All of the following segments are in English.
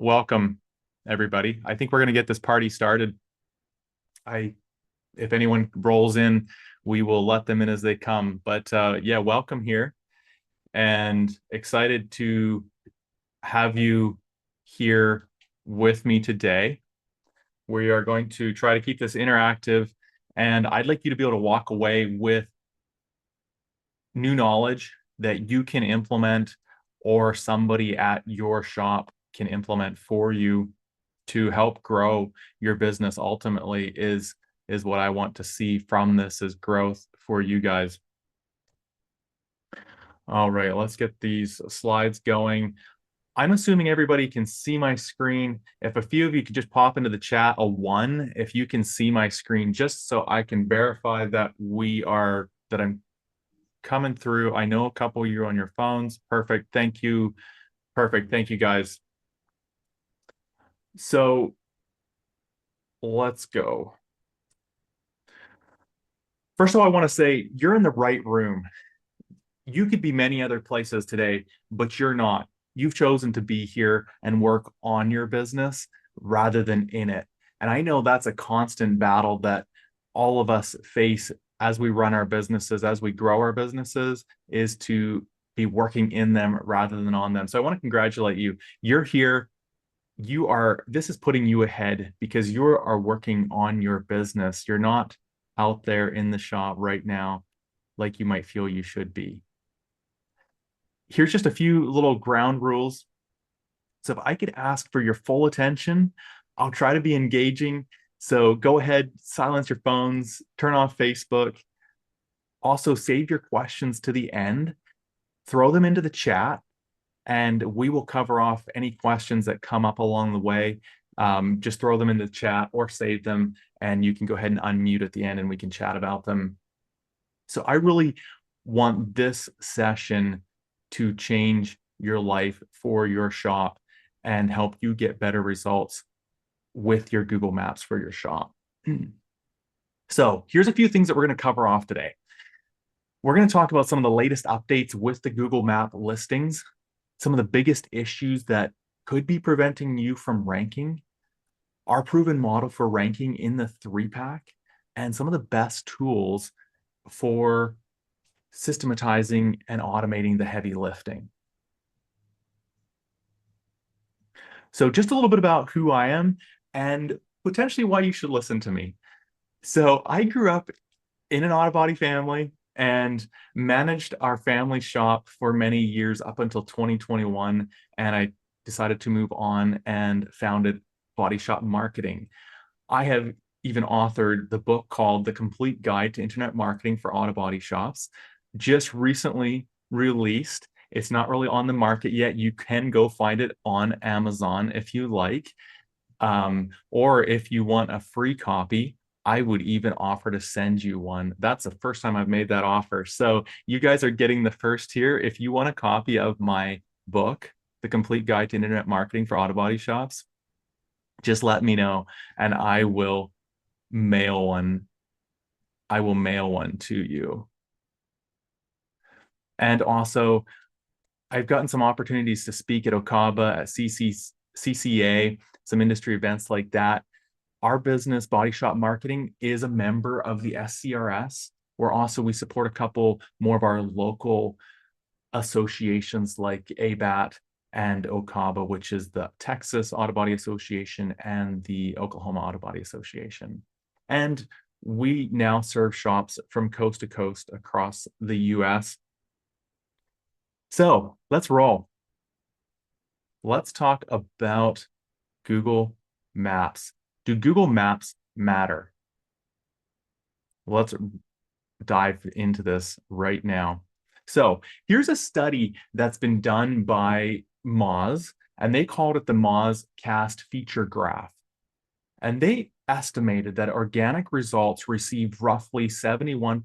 Welcome, everybody. I think we're going to get this party started. If anyone rolls in, we will let them in as they come. But yeah, welcome here, and excited to have you here with me today. We are going to try to keep this interactive, and I'd like you to be able to walk away with new knowledge that you can implement or somebody at your shop can implement for you to help grow your business. Ultimately is what I want to see from this is growth for you guys. All right, let's get these slides going. I'm assuming everybody can see my screen. If a few of you could just pop into the chat a 1 if you can see my screen, just so I can verify that I'm coming through. I know a couple of you on your phones. Perfect. Thank you. Perfect. Thank you, guys. So let's go. First of all, I want to say you're in the right room. You could be many other places today, but you're not. You've chosen to be here and work on your business rather than in it. And I know that's a constant battle that all of us face as we run our businesses, as we grow our businesses, is to be working in them rather than on them. So I want to congratulate you. You're here. This is putting you ahead because you are working on your business. You're not out there in the shop right now like you might feel you should be. Here's just a few little ground rules. So if I could ask for your full attention, I'll try to be engaging. So go ahead, silence your phones, turn off Facebook. Also, save your questions to the end, throw them into the chat, and we will cover off any questions that come up along the way. Just throw them in the chat or save them, and you can go ahead and unmute at the end and we can chat about them. So I really want this session to change your life for your shop and help you get better results with your Google Maps for your shop. So here's a few things that we're going to cover off today. We're going to talk about some of the latest updates with the Google Map listings, some of the biggest issues that could be preventing you from ranking, our proven model for ranking in the 3-pack, and some of the best tools for systematizing and automating the heavy lifting. So just a little bit about who I am and potentially why you should listen to me. So I grew up in an auto body family and managed our family shop for many years up until 2021. And I decided to move on and founded Body Shop Marketing. I have even authored the book called The Complete Guide to Internet Marketing for Auto Body Shops, just recently released. It's not really on the market yet. You can go find it on Amazon if you like. Or if you want a free copy, I would even offer to send you one. That's the first time I've made that offer. So you guys are getting the first here. If you want a copy of my book, The Complete Guide to Internet Marketing for Auto Body Shops, just let me know and I will mail one. I will mail one to you. And also, I've gotten some opportunities to speak at Okaba, at CCA, some industry events like that. Our business, Body Shop Marketing, is a member of the SCRS. We support a couple more of our local associations like ABAT and Okaba, which is the Texas Auto Body Association and the Oklahoma Auto Body Association. And we now serve shops from coast to coast across the US. So let's roll. Let's talk about Google Maps. Do Google Maps matter? Let's dive into this right now. So here's a study that's been done by Moz, and they called it the Moz Cast Feature Graph. And they estimated that organic results received roughly 71%,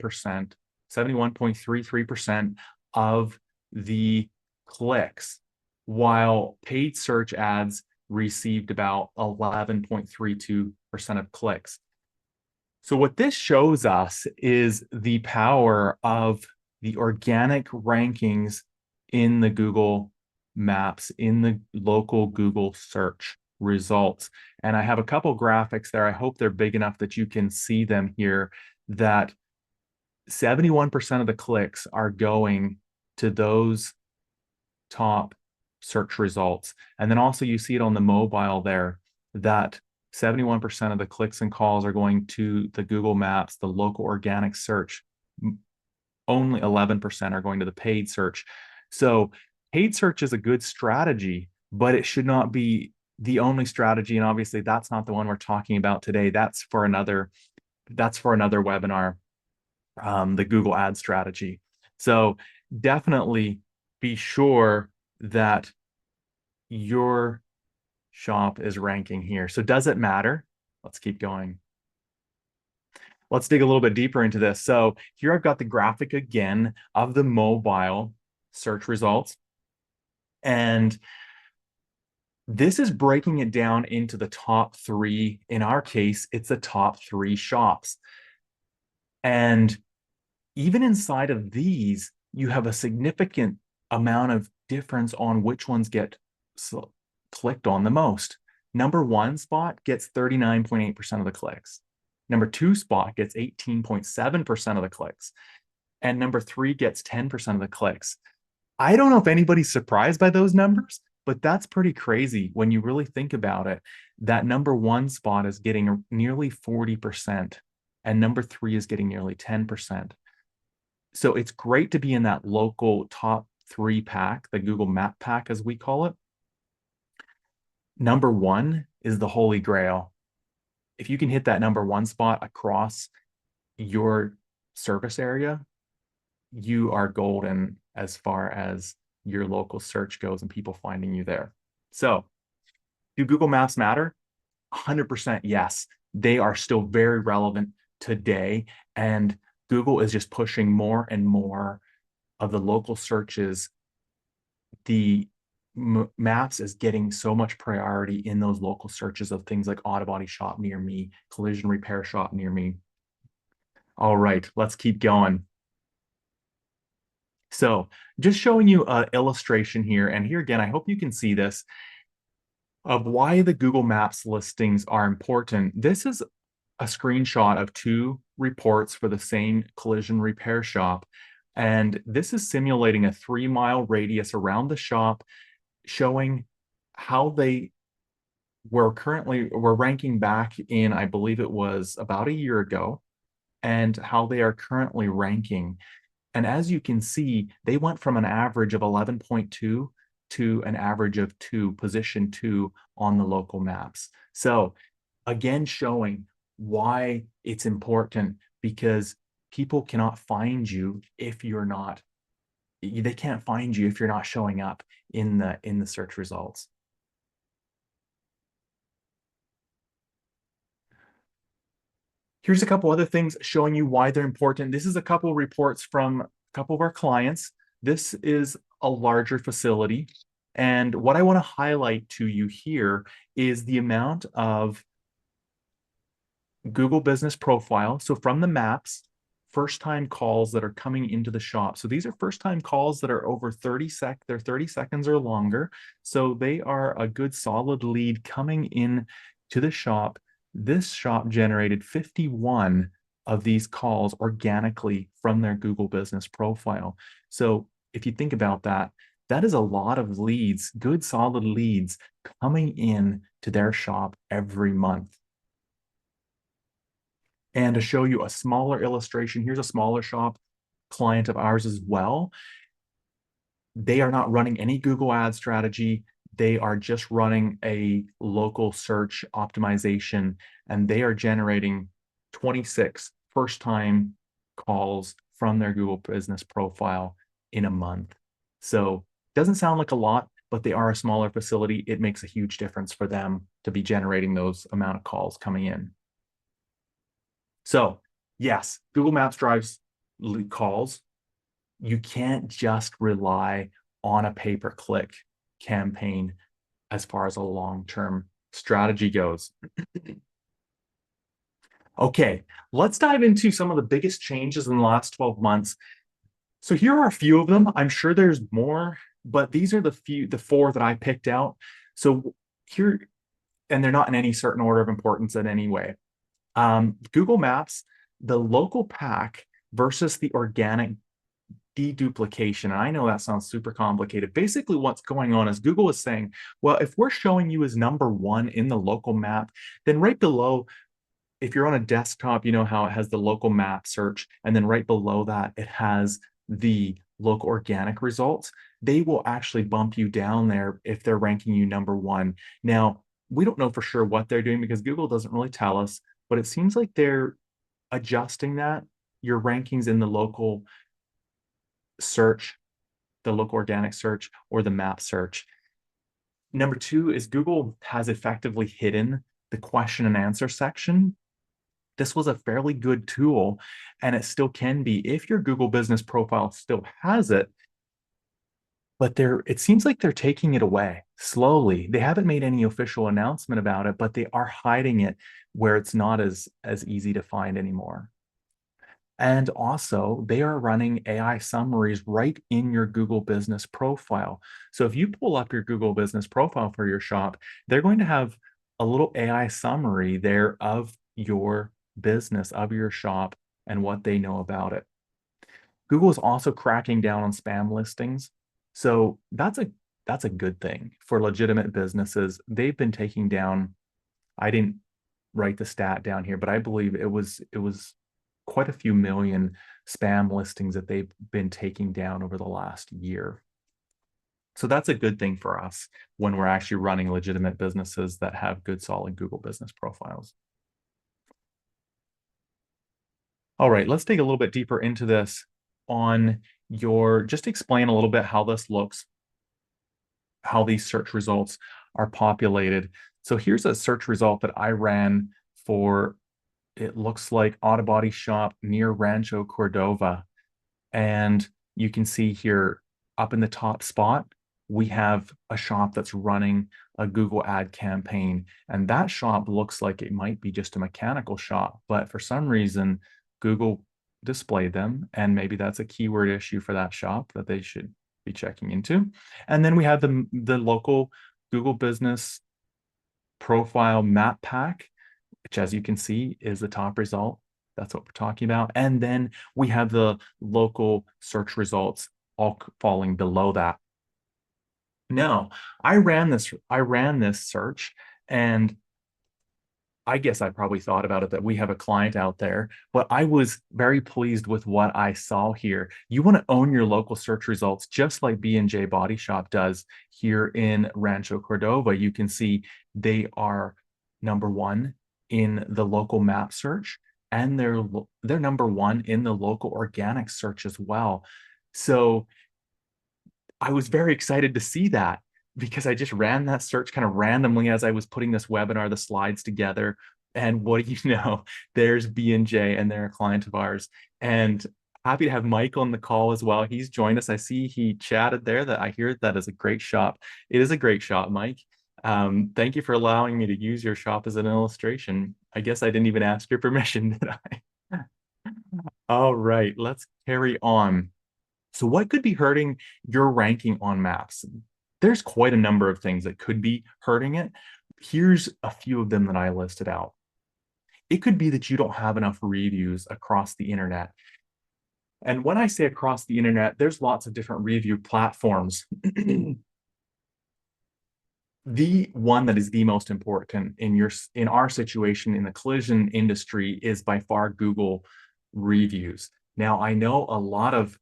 71.33% of the clicks, while paid search ads received about 11.32% of clicks. So what this shows us is the power of the organic rankings in the Google Maps in the local Google search results. And I have a couple graphics there. I hope they're big enough that you can see them here, that 71% of the clicks are going to those top search results. And then also you see it on the mobile there, that 71% of the clicks and calls are going to the Google Maps, the local organic search. Only 11% are going to the paid search. So paid search is a good strategy, but it should not be the only strategy. And obviously that's not the one we're talking about today. That's for another webinar, the Google ad strategy. So definitely be sure that your shop is ranking here. So does it matter? Let's keep going. Let's dig a little bit deeper into this. So here I've got the graphic again of the mobile search results. And this is breaking it down into the top three. In our case, it's the top three shops. And even inside of these, you have a significant amount of difference on which ones get clicked on the most. Number one spot gets 39.8% of the clicks. Number two spot gets 18.7% of the clicks. And number three gets 10% of the clicks. I don't know if anybody's surprised by those numbers, but that's pretty crazy when you really think about it. That number one spot is getting nearly 40%, and number three is getting nearly 10%. So it's great to be in that local top three pack, the Google Map pack, as we call it. Number one is the holy grail. If you can hit that number one spot across your service area, you are golden as far as your local search goes and people finding you there. So do Google Maps matter? 100% yes. They are still very relevant today. And Google is just pushing more and more of the local searches. The Maps is getting so much priority in those local searches of things like auto body shop near me, collision repair shop near me. All right, let's keep going. So just showing you an illustration here. And here again, I hope you can see this, of why the Google Maps listings are important. This is a screenshot of two reports for the same collision repair shop. And this is simulating a 3-mile radius around the shop, showing how they were ranking back in, I believe it was about a year ago, and how they are currently ranking. And as you can see, they went from an average of 11.2 to an average of 2, position 2 on the local maps. So again, showing why it's important, because people cannot find you if you're not, they can't find you if you're not showing up in the search results. Here's a couple other things showing you why they're important. This is a couple reports from a couple of our clients. This is a larger facility. And what I want to highlight to you here is the amount of Google Business Profile. So from the maps, first-time calls that are coming into the shop. So these are first-time calls that are over 30 seconds or longer. So they are a good solid lead coming in to the shop. This shop generated 51 of these calls organically from their Google Business Profile. So if you think about that, that is a lot of leads, good solid leads coming in to their shop every month. And to show you a smaller illustration, here's a smaller shop client of ours as well. They are not running any Google ad strategy. They are just running a local search optimization, and they are generating 26 first-time calls from their Google Business Profile in a month. So it doesn't sound like a lot, but they are a smaller facility. It makes a huge difference for them to be generating those amount of calls coming in. So yes, Google Maps drives calls. You can't just rely on a pay-per-click campaign as far as a long-term strategy goes. Okay, let's dive into some of the biggest changes in the last 12 months. So here are a few of them. I'm sure there's more But these are the four that I picked out. So here, and they're not in any certain order of importance in any way. Google Maps, the local pack versus the organic deduplication. And I know that sounds super complicated. Basically, what's going on is Google is saying, well, if we're showing you as number one in the local map, then right below, if you're on a desktop, you know how it has the local map search, and then right below that, it has the local organic results. They will actually bump you down there if they're ranking you number one. Now, we don't know for sure what they're doing because Google doesn't really tell us, but it seems like they're adjusting that, your rankings in the local search, the local organic search, or the map search. Number two is Google has effectively hidden the question and answer section. This was a fairly good tool, and it still can be if your Google business profile still has it, but it seems like they're taking it away slowly. They haven't made any official announcement about it, but they are hiding it where it's not as easy to find anymore. And also, they are running AI summaries right in your Google business profile. So if you pull up your Google business profile for your shop, they're going to have a little AI summary there of your business, of your shop, and what they know about it. Google is also cracking down on spam listings. So that's a good thing for legitimate businesses. They've been taking down, I didn't write the stat down here, but I believe it was quite a few million spam listings that they've been taking down over the last year. So that's a good thing for us when we're actually running legitimate businesses that have good, solid Google business profiles. All right, let's dig a little bit deeper into this on just explain a little bit how this looks, how these search results are populated. So here's a search result that I ran for, it looks like auto body shop near Rancho Cordova. And you can see here up in the top spot, we have a shop that's running a Google ad campaign. And that shop looks like it might be just a mechanical shop, but for some reason, Google displayed them. And maybe that's a keyword issue for that shop that they should be checking into. And then we have the local Google business profile map pack, which, as you can see, is the top result. That's what we're talking about. And then we have the local search results all falling below that. Now, I ran this search, and I guess I probably thought about it that we have a client out there, but I was very pleased with what I saw here. You want to own your local search results, just like B&J Body Shop does here in Rancho Cordova. You can see they are number one in the local map search, and they're number one in the local organic search as well. So I was very excited to see that because I just ran that search kind of randomly as I was putting this webinar, the slides together. And what do you know? There's B&J, and they're a client of ours. And happy to have Mike on the call as well. He's joined us. I see he chatted there that I hear that is a great shop. It is a great shop, Mike. Thank you for allowing me to use your shop as an illustration. I guess I didn't even ask your permission, did I? All right, let's carry on. So what could be hurting your ranking on maps? There's quite a number of things that could be hurting it. Here's a few of them that I listed out. It could be that you don't have enough reviews across the internet. And when I say across the internet, there's lots of different review platforms. The one that is the most important in our situation in the collision industry is by far Google reviews. Now, I know a lot of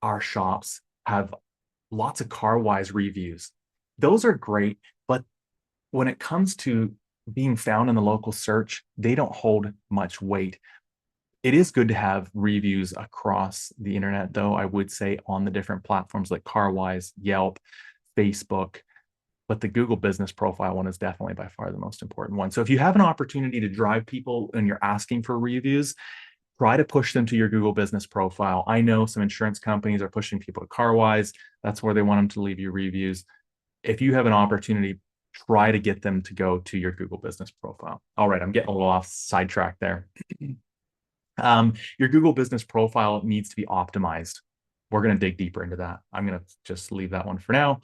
our shops have lots of CarWise reviews. Those are great, but when it comes to being found in the local search, they don't hold much weight. It is good to have reviews across the internet, though, I would say on the different platforms like CarWise, Yelp, Facebook, but the Google business profile one is definitely by far the most important one. So if you have an opportunity to drive people and you're asking for reviews, try to push them to your Google business profile. I know some insurance companies are pushing people to CarWise. That's where they want them to leave you reviews. If you have an opportunity, try to get them to go to your Google business profile. All right, I'm getting a little off sidetrack there. Your Google business profile needs to be optimized. We're going to dig deeper into that. I'm going to just leave that one for now.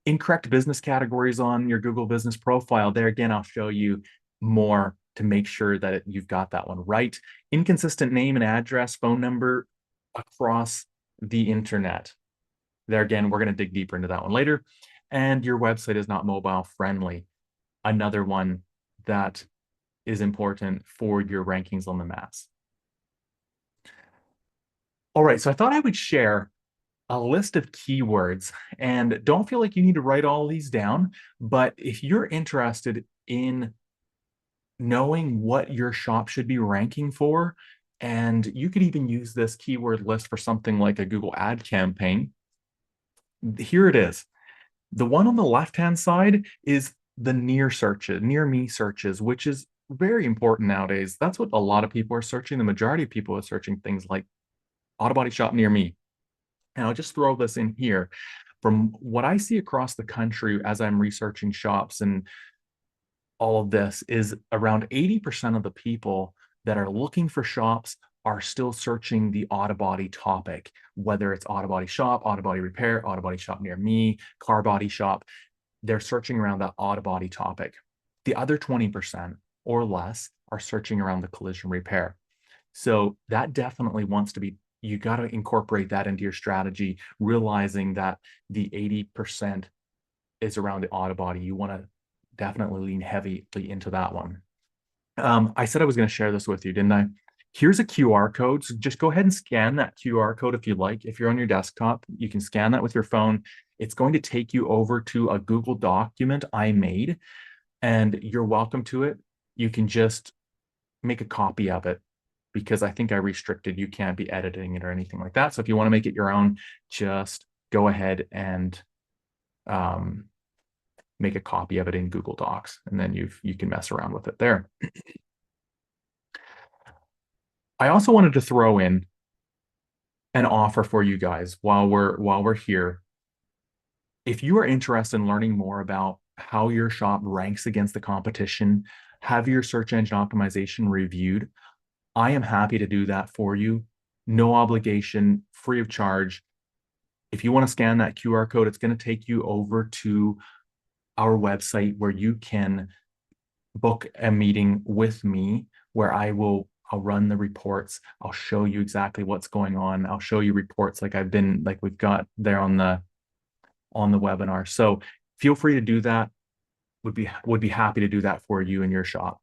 Incorrect business categories on your Google business profile. There again, I'll show you more to make sure that you've got that one right. Inconsistent name and address, phone number across the internet. There again, we're going to dig deeper into that one later. And your website is not mobile friendly. Another one that is important for your rankings on the maps. All right, so I thought I would share a list of keywords, and don't feel like you need to write all these down, but if you're interested in knowing what your shop should be ranking for, and you could even use this keyword list for something like a Google ad campaign, here it is. The one on the left-hand side is the near searches, near me searches, which is very important nowadays. That's what a lot of people are searching. The majority of people are searching things like auto body shop near me. And I'll just throw this in here. From what I see across the country as I'm researching shops and all of this is around 80% of the people that are looking for shops are still searching the auto body topic, whether it's auto body shop, auto body repair, auto body shop near me, car body shop. They're searching around that auto body topic. The other 20% or less are searching around the collision repair. So that definitely wants to be, you got to incorporate that into your strategy, realizing that the 80% is around the auto body. You want to definitely lean heavily into that one. I said I was going to share this with you, didn't I? Here's a QR code. So just go ahead and scan that QR code if you like. If you're on your desktop, you can scan that with your phone. It's going to take you over to a Google document I made, and you're welcome to it. You can just make a copy of it because I think I restricted, you can't be editing it or anything like that. So if you want to make it your own, just go ahead and make a copy of it in Google Docs, and then you can mess around with it there. I also wanted to throw in an offer for you guys while we're here. If you are interested in learning more about how your shop ranks against the competition, have your search engine optimization reviewed, I am happy to do that for you. No obligation, free of charge. If you want to scan that QR code, it's going to take you over to our website where you can book a meeting with me where I'll run the reports. I'll show you exactly what's going on. I'll show you reports like we've got there on the webinar. So feel free to do that. Would be happy to do that for you in your shop.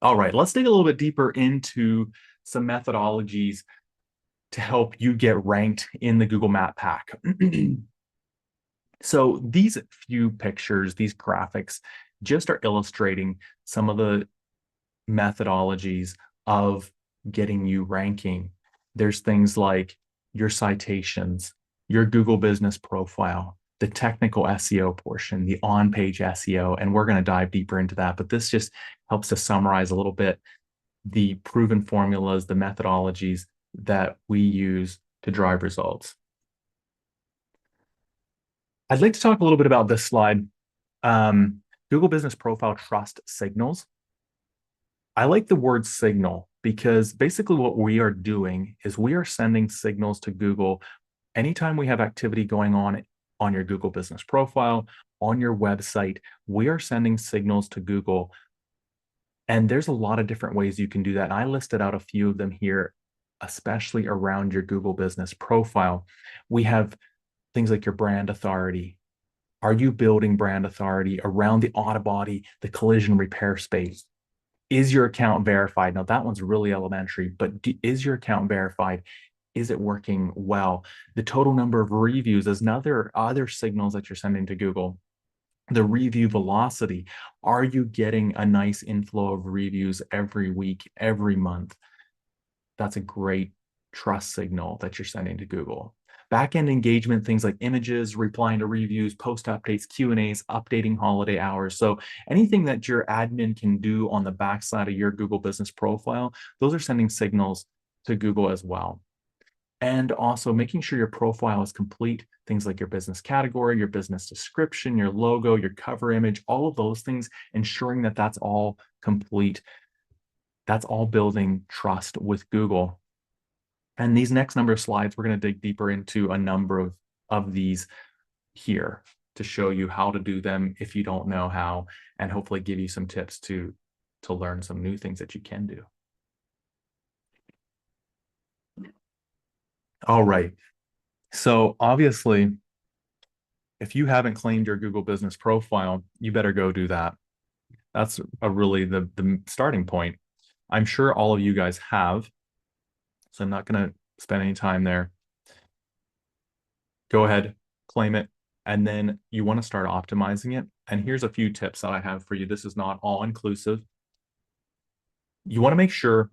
All right, let's dig a little bit deeper into some methodologies to help you get ranked in the Google Map Pack. So these few pictures, these graphics, just are illustrating some of the methodologies of getting you ranking. There's things like your citations, your Google business profile, the technical SEO portion, the on-page SEO, and we're going to dive deeper into that. But this just helps to summarize a little bit the proven formulas, the methodologies that we use to drive results. I'd like to talk a little bit about this slide. Google Business Profile Trust Signals. I like the word signal because basically what we are doing is we are sending signals to Google anytime we have activity going on your Google Business Profile, on your website. We are sending signals to Google. And there's a lot of different ways you can do that. And I listed out a few of them here, especially around your Google Business Profile. We have things like your brand authority. Are you building brand authority around the auto body, the collision repair space? Is your account verified? Now that one's really elementary, but is your account verified? Is it working well? The total number of reviews is other signals that you're sending to Google. The review velocity. Are you getting a nice inflow of reviews every week, every month? That's a great trust signal that you're sending to Google. Backend engagement, things like images, replying to reviews, post updates, Q&As, updating holiday hours. So anything that your admin can do on the backside of your Google Business Profile, those are sending signals to Google as well. And also making sure your profile is complete, things like your business category, your business description, your logo, your cover image, all of those things, ensuring that that's all complete. That's all building trust with Google. And these next number of slides, we're going to dig deeper into a number of these here to show you how to do them if you don't know how, and hopefully give you some tips to learn some new things that you can do. All right. So obviously, if you haven't claimed your Google business profile, you better go do that. That's really the starting point. I'm sure all of you guys have, so I'm not going to spend any time there. Go ahead, claim it, and then you want to start optimizing it. And here's a few tips that I have for you. This is not all inclusive. You want to make sure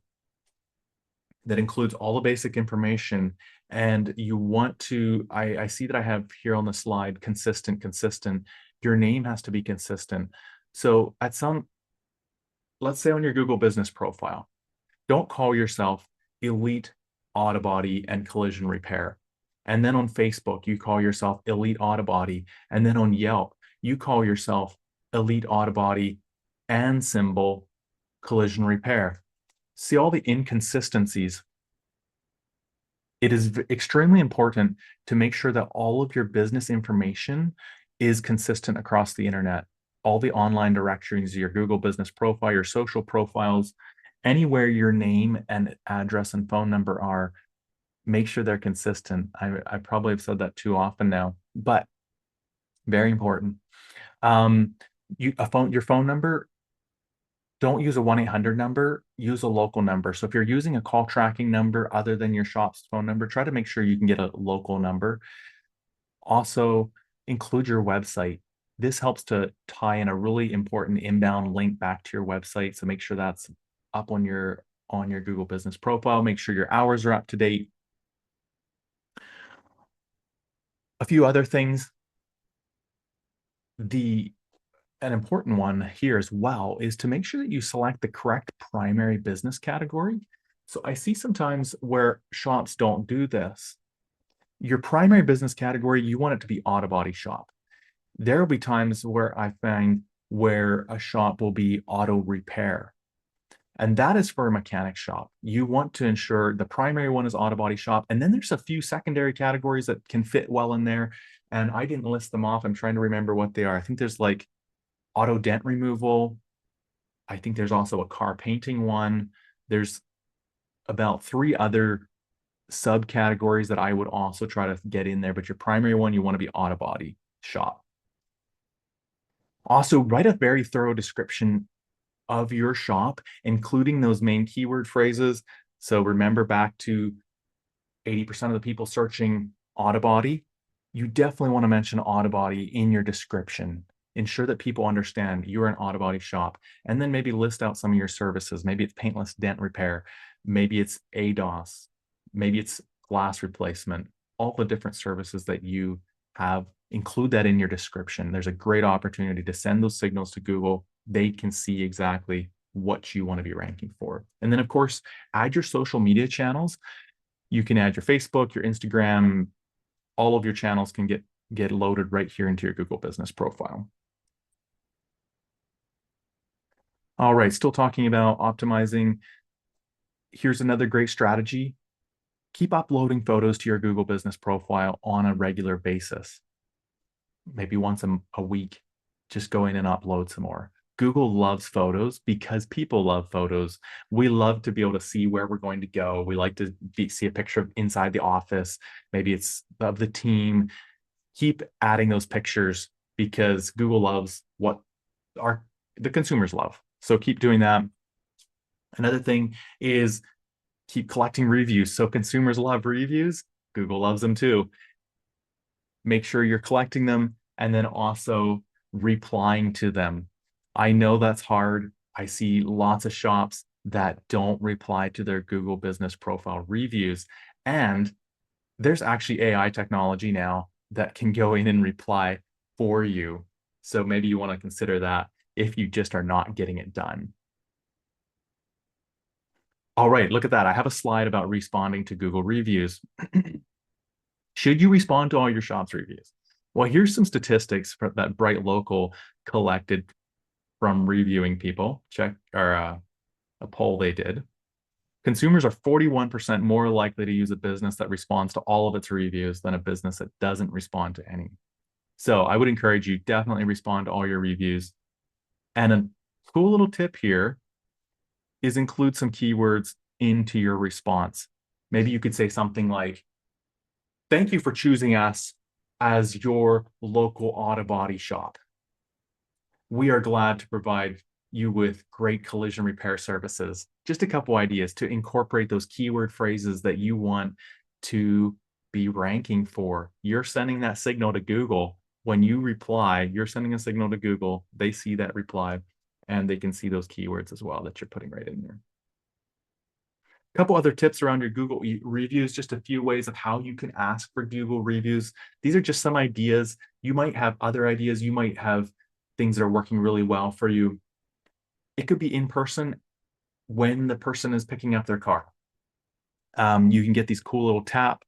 that includes all the basic information, and you want to, I see that I have here on the slide, consistent. Your name has to be consistent. So let's say on your Google business profile, don't call yourself Elite Auto Body and Collision Repair. And then on Facebook, you call yourself Elite Auto Body. And then on Yelp, you call yourself Elite Auto Body and symbol Collision Repair. See all the inconsistencies. It is extremely important to make sure that all of your business information is consistent across the internet. All the online directories, your Google business profile, your social profiles, anywhere your name and address and phone number are, make sure they're consistent. I probably have said that too often now, but very important. Your phone number, don't use a 1-800 number, use a local number. So if you're using a call tracking number other than your shop's phone number, try to make sure you can get a local number. Also, include your website. This helps to tie in a really important inbound link back to your website. So make sure that's up on your Google business profile. Make sure your hours are up to date. A few other things. An important one here as well is to make sure that you select the correct primary business category. So I see sometimes where shops don't do this. Your primary business category, you want it to be auto body shop. There will be times where I find where a shop will be auto repair. And that is for a mechanic shop. You want to ensure the primary one is auto body shop. And then there's a few secondary categories that can fit well in there. And I didn't list them off. I'm trying to remember what they are. I think there's like auto dent removal. I think there's also a car painting one. There's about 3 other subcategories that I would also try to get in there, but your primary one, you want to be auto body shop. Also, write a very thorough description of your shop, including those main keyword phrases. So remember back to 80% of the people searching auto body, you definitely want to mention auto body in your description. Ensure that people understand you're an auto body shop, and then maybe list out some of your services. Maybe it's paintless dent repair. Maybe it's ADOS. Maybe it's glass replacement. All the different services that you have, include that in your description. There's a great opportunity to send those signals to Google. They can see exactly what you want to be ranking for. And then, of course, add your social media channels. You can add your Facebook, your Instagram. All of your channels can get loaded right here into your Google business profile. All right, still talking about optimizing. Here's another great strategy. Keep uploading photos to your Google business profile on a regular basis. Maybe once a week, just go in and upload some more. Google loves photos because people love photos. We love to be able to see where we're going to go. We like to see a picture of inside the office. Maybe it's of the team. Keep adding those pictures because Google loves what the consumers love. So keep doing that. Another thing is keep collecting reviews. So consumers love reviews. Google loves them too. Make sure you're collecting them and then also replying to them. I know that's hard. I see lots of shops that don't reply to their Google business profile reviews. And there's actually AI technology now that can go in and reply for you. So maybe you want to consider that if you just are not getting it done. All right, look at that. I have a slide about responding to Google reviews. Should you respond to all your shop's reviews? Well, here's some statistics that Bright Local collected from reviewing people. Check or a poll they did. Consumers are 41% more likely to use a business that responds to all of its reviews than a business that doesn't respond to any. So I would encourage you definitely respond to all your reviews. And a cool little tip here is include some keywords into your response. Maybe you could say something like, thank you for choosing us as your local auto body shop. We are glad to provide you with great collision repair services. Just a couple ideas to incorporate those keyword phrases that you want to be ranking for. You're sending that signal to Google. When you reply, you're sending a signal to Google. They see that reply and they can see those keywords as well that you're putting right in there. A couple other tips around your Google reviews, just a few ways of how you can ask for Google reviews. These are just some ideas. You might have other ideas. You might have things that are working really well for you. It could be in person when the person is picking up their car. You can get these cool little tap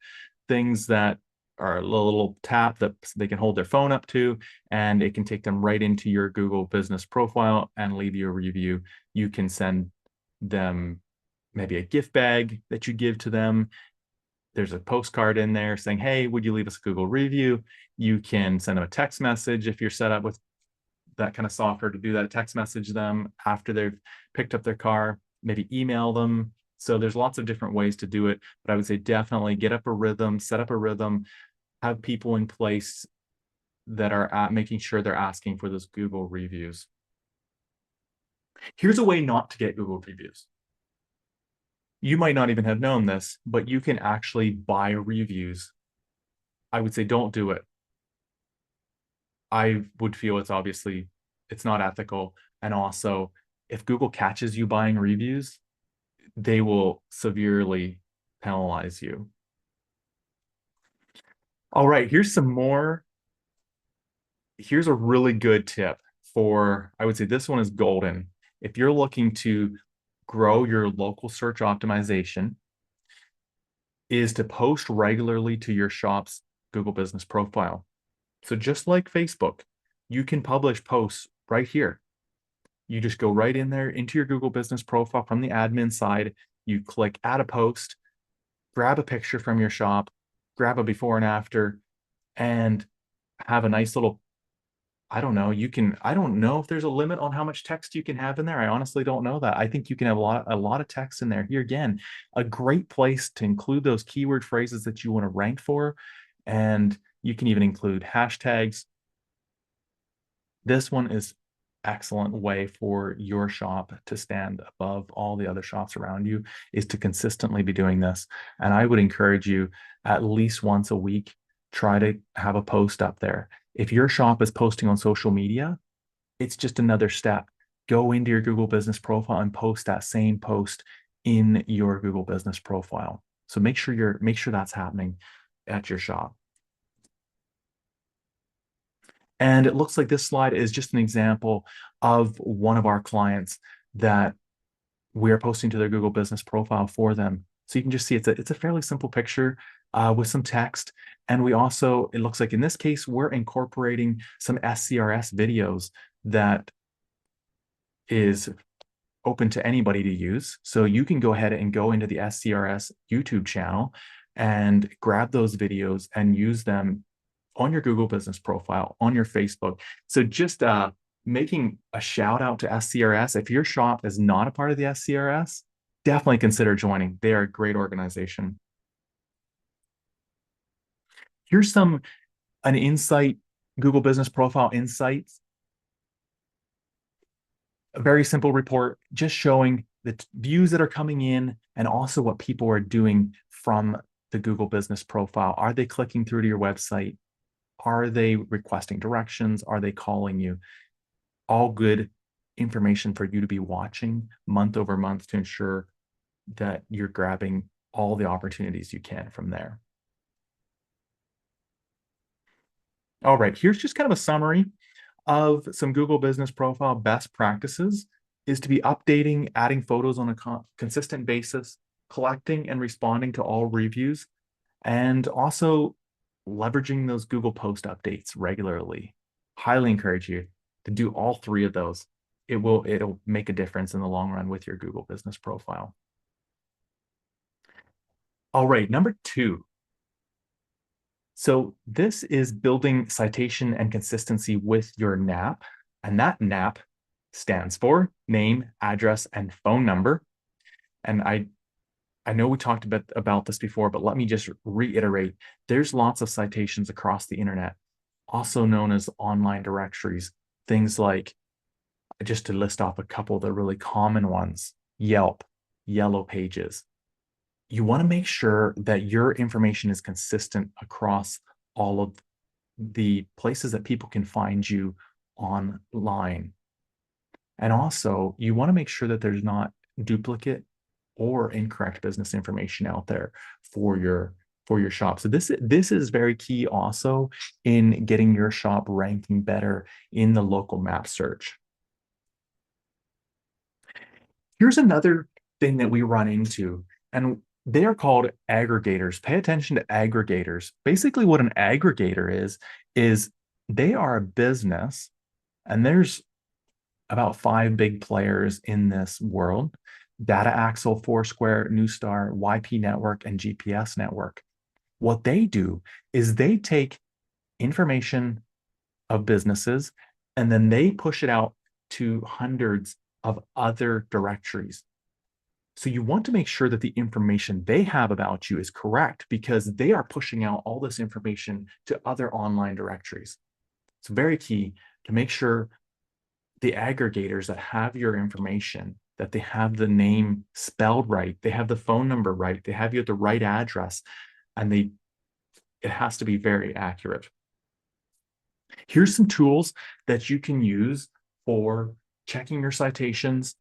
things that are a little tap that they can hold their phone up to, and it can take them right into your Google business profile and leave you a review. You can send them maybe a gift bag that you give to them. There's a postcard in there saying, hey, would you leave us a Google review? You can send them a text message if you're set up with that kind of software to do that, text message them after they've picked up their car, maybe email them. So there's lots of different ways to do it, but I would say definitely get up a rhythm, set up a rhythm, have people in place that are making sure they're asking for those Google reviews. Here's a way not to get Google reviews. You might not even have known this, but you can actually buy reviews. I would say don't do it. I would feel it's not ethical. And also, if Google catches you buying reviews, they will severely penalize you. All right, here's a really good tip I would say this one is golden. If you're looking to grow your local search optimization, is to post regularly to your shop's Google business profile. So just like Facebook, you can publish posts right here. You just go right in there into your Google business profile from the admin side. You click add a post, grab a picture from your shop, grab a before and after, and have a nice little, I don't know, I don't know if there's a limit on how much text you can have in there. I honestly don't know that. I think you can have a lot of text in there. Here again, a great place to include those keyword phrases that you want to rank for. And you can even include hashtags. This one is excellent way for your shop to stand above all the other shops around you is to consistently be doing this. And I would encourage you at least once a week, try to have a post up there. If your shop is posting on social media, it's just another step. Go into your Google business profile and post that same post in your Google business profile. So make sure that's happening at your shop. And it looks like this slide is just an example of one of our clients that we are posting to their Google business profile for them. So you can just see it's a fairly simple picture with some text. And it looks like in this case, we're incorporating some SCRS videos that is open to anybody to use. So you can go ahead and go into the SCRS YouTube channel and grab those videos and use them on your Google business profile, on your Facebook. So just making a shout out to SCRS. If your shop is not a part of the SCRS, definitely consider joining. They are a great organization. Here's an insight, Google business profile insights. A very simple report, just showing the views that are coming in and also what people are doing from the Google business profile. Are they clicking through to your website? Are they requesting directions? Are they calling you? All good information for you to be watching month over month to ensure that you're grabbing all the opportunities you can from there. All right, here's just kind of a summary of some Google business profile best practices is to be updating, adding photos on a consistent basis, collecting and responding to all reviews, and also leveraging those Google post updates regularly. Highly encourage you to do all three of those. It'll make a difference in the long run with your Google business profile. All right, number two. So this is building citation and consistency with your NAP. And that NAP stands for name, address, and phone number. And I know we talked about this before, but let me just reiterate. There's lots of citations across the internet, also known as online directories. Things like, just to list off a couple of the really common ones, Yelp, Yellow Pages. You want to make sure that your information is consistent across all of the places that people can find you online. And also, you want to make sure that there's not duplicate or incorrect business information out there for your shop. So this is very key also in getting your shop ranking better in the local map search. Here's another thing that we run into, and they are called aggregators. Pay attention to aggregators. Basically, what an aggregator is they are a business, and there's about five big players in this world: Data Axle, Foursquare, Newstar, YP Network, and GPS Network. What they do is they take information of businesses and then they push it out to hundreds of other directories. So you want to make sure that the information they have about you is correct, because they are pushing out all this information to other online directories. It's very key to make sure the aggregators that have your information, that they have the name spelled right, they have the phone number right, they have you at the right address, and it has to be very accurate. Here's some tools that you can use for checking your citations.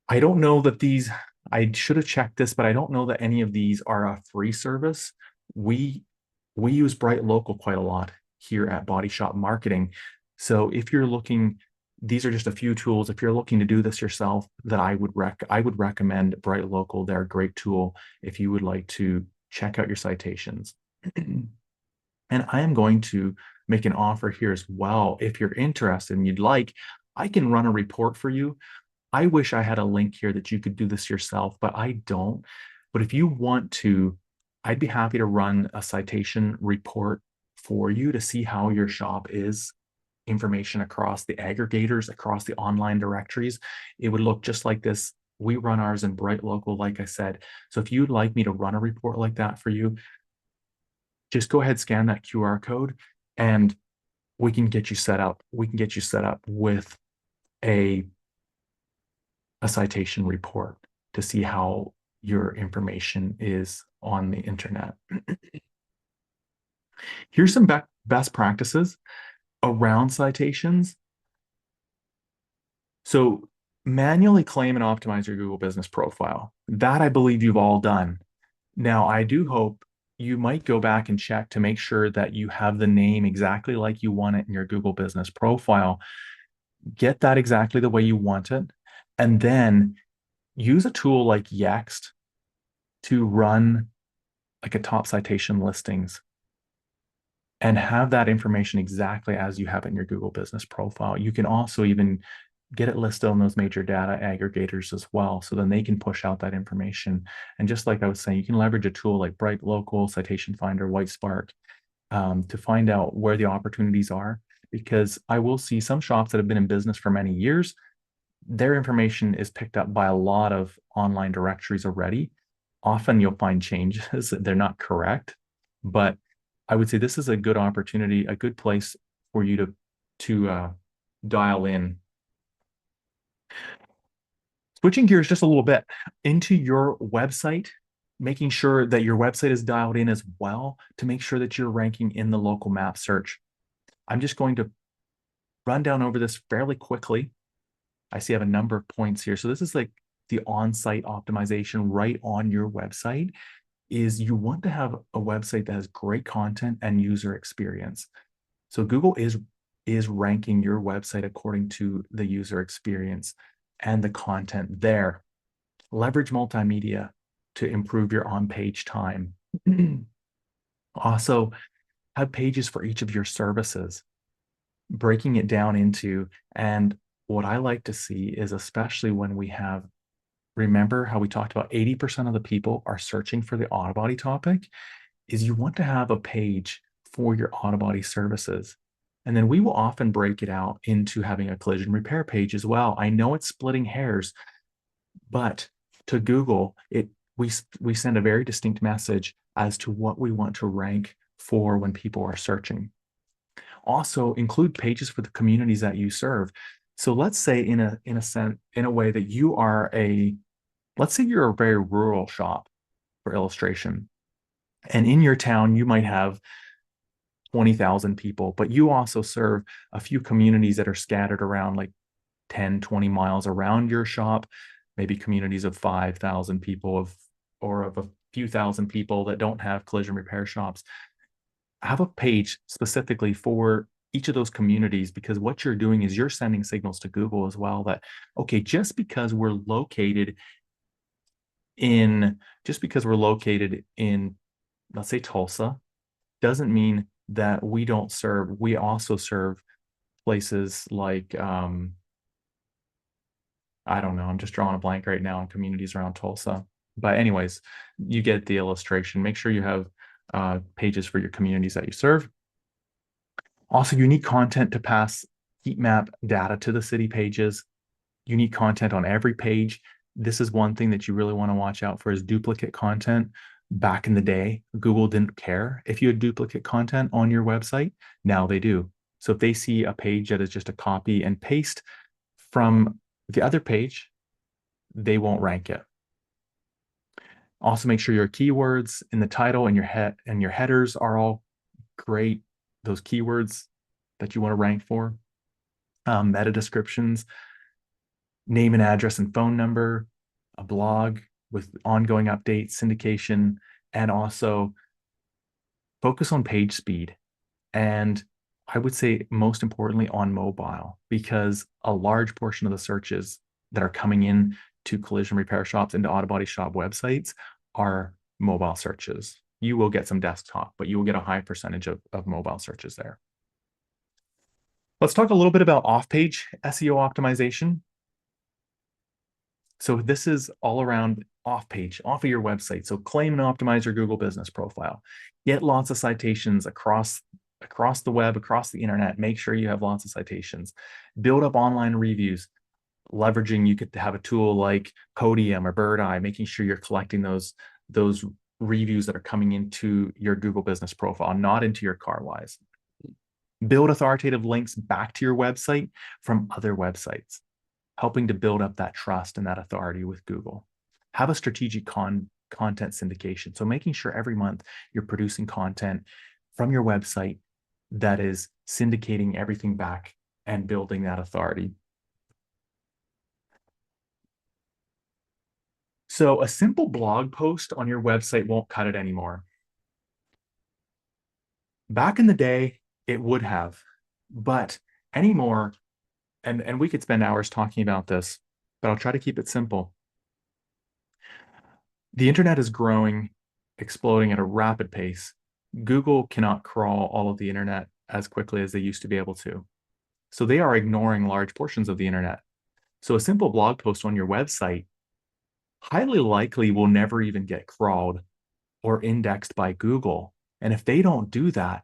I don't know that these, I should have checked this, but I don't know that any of these are a free service. We use Bright Local quite a lot here at Body Shop Marketing. So if you're looking, these are just a few tools. If you're looking to do this yourself, that I would recommend Bright Local. They're a great tool if you would like to check out your citations. And I am going to make an offer here as well. If you're interested and you'd like, I can run a report for you. I wish I had a link here that you could do this yourself, but I don't. But if you want to, I'd be happy to run a citation report for you to see how your shop is information across the aggregators, across the online directories. It would look just like this. We run ours in Bright Local, like I said. So if you'd like me to run a report like that for you, just go ahead, scan that QR code, and we can get you set up. We can get you set up with a citation report to see how your information is on the internet. Here's some best practices around citations. So manually claim and optimize your Google business profile. That I believe you've all done. Now, I do hope you might go back and check to make sure that you have the name exactly like you want it in your Google business profile. Get that exactly the way you want it. And then use a tool like Yext to run like a top citation listings and have that information exactly as you have it in your Google business profile. You can also even get it listed on those major data aggregators as well. So then they can push out that information. And just like I was saying, you can leverage a tool like Bright Local, Citation Finder, Whitespark to find out where the opportunities are. Because I will see some shops that have been in business for many years, their information is picked up by a lot of online directories already. Often you'll find changes that they're not correct, but I would say this is a good opportunity, a good place for you to dial in. Switching gears just a little bit into your website, making sure that your website is dialed in as well to make sure that you're ranking in the local map search. I'm just going to run down over this fairly quickly. I see I have a number of points here. So this is like the on-site optimization right on your website. Is you want to have a website that has great content and user experience. So Google is ranking your website according to the user experience and the content there. Leverage multimedia to improve your on-page time. Also, have pages for each of your services, breaking it down into, and what I like to see is, especially when we have remember how we talked about 80% of the people are searching for the auto body topic, is you want to have a page for your auto body services. And then we will often break it out into having a collision repair page as well. I know it's splitting hairs, but to Google, we send a very distinct message as to what we want to rank for when people are searching. Also, include pages for the communities that you serve. So let's say in a way that you are let's say you're a very rural shop for illustration. And in your town, you might have 20,000 people, but you also serve a few communities that are scattered around like 10, 20 miles around your shop, maybe communities of 5,000 people or of a few thousand people that don't have collision repair shops. Have a page specifically for each of those communities, because what you're doing is you're sending signals to Google as well that, okay, just because we're located in, let's say Tulsa, doesn't mean that we also serve places like, I don't know, I'm just drawing a blank right now on communities around Tulsa. But anyways, you get the illustration. Make sure you have pages for your communities that you serve. Also, unique content to pass heat map data to the city pages. Unique content on every page. This is one thing that you really want to watch out for, is duplicate content. Back in the day, Google didn't care if you had duplicate content on your website. Now they do. So if they see a page that is just a copy and paste from the other page, they won't rank it. Also, make sure your keywords in the title and your headers are all great. Those keywords that you want to rank for. Meta descriptions, name and address and phone number, a blog with ongoing updates, syndication, and also focus on page speed. And I would say most importantly on mobile, because a large portion of the searches that are coming in to collision repair shops, into auto body shop websites, are mobile searches. You will get some desktop, but you will get a high percentage of mobile searches there. Let's talk a little bit about off-page SEO optimization. So this is all around off-page, off of your website. So claim and optimize your Google business profile. Get lots of citations across the web, across the internet. Make sure you have lots of citations. Build up online reviews, leveraging, you could have a tool like Podium or Bird Eye, making sure you're collecting those reviews that are coming into your Google business profile, not into your Carwise. Build authoritative links back to your website from other websites, helping to build up that trust and that authority with Google. Have a strategic content syndication. So making sure every month you're producing content from your website that is syndicating everything back and building that authority. So a simple blog post on your website won't cut it anymore. Back in the day, it would have, but anymore, and we could spend hours talking about this, but I'll try to keep it simple. The internet is growing, exploding at a rapid pace. Google cannot crawl all of the internet as quickly as they used to be able to. So they are ignoring large portions of the internet. So a simple blog post on your website highly likely will never even get crawled or indexed by Google. And if they don't do that,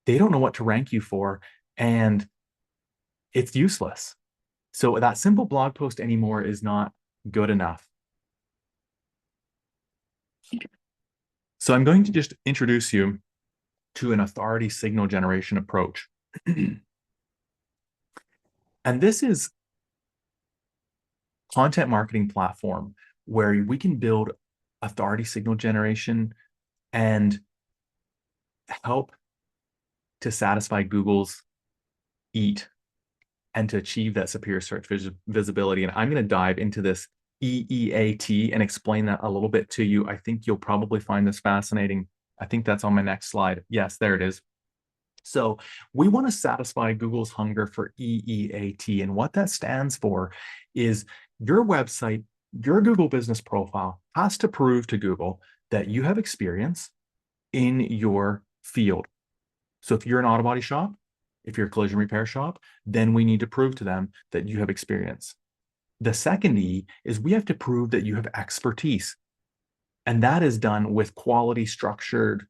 they don't know what to rank you for, and it's useless. So that simple blog post anymore is not good enough. So I'm going to just introduce you to an authority signal generation approach. And this is content marketing platform where we can build authority signal generation and help to satisfy Google's EAT and to achieve that superior search visibility. And I'm going to dive into this EEAT and explain that a little bit to you. I think you'll probably find this fascinating. I think that's on my next slide. Yes, there it is. So we want to satisfy Google's hunger for EEAT. And what that stands for is your website, your Google business profile has to prove to Google that you have experience in your field. So if you're an auto body shop, if you're a collision repair shop, then we need to prove to them that you have experience. The second E is we have to prove that you have expertise. And that is done with quality, structured,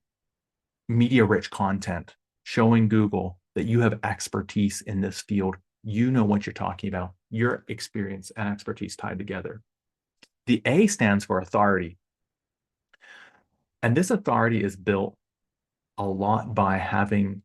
media-rich content, showing Google that you have expertise in this field. You know what you're talking about, your experience and expertise tied together. The A stands for authority. And this authority is built a lot by having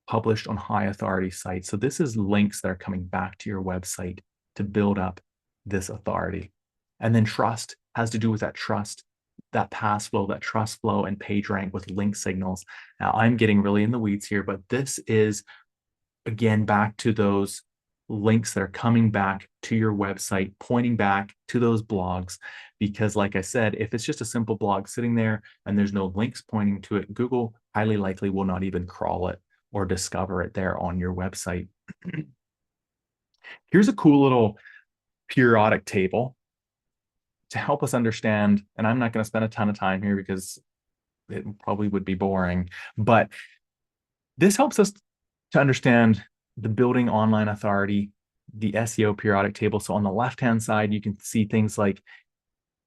published on high authority sites. So this is links that are coming back to your website to build up this authority. And then trust has to do with that trust, that pass flow, that trust flow, and page rank with link signals. Now I'm getting really in the weeds here, but this is, again, back to those links that are coming back to your website, pointing back to those blogs. Because like I said, if it's just a simple blog sitting there and there's no links pointing to it, Google highly likely will not even crawl it or discover it there on your website. Here's a cool little periodic table to help us understand, and I'm not going to spend a ton of time here because it probably would be boring, but this helps us to understand the building online authority, the SEO periodic table. So on the left-hand side, you can see things like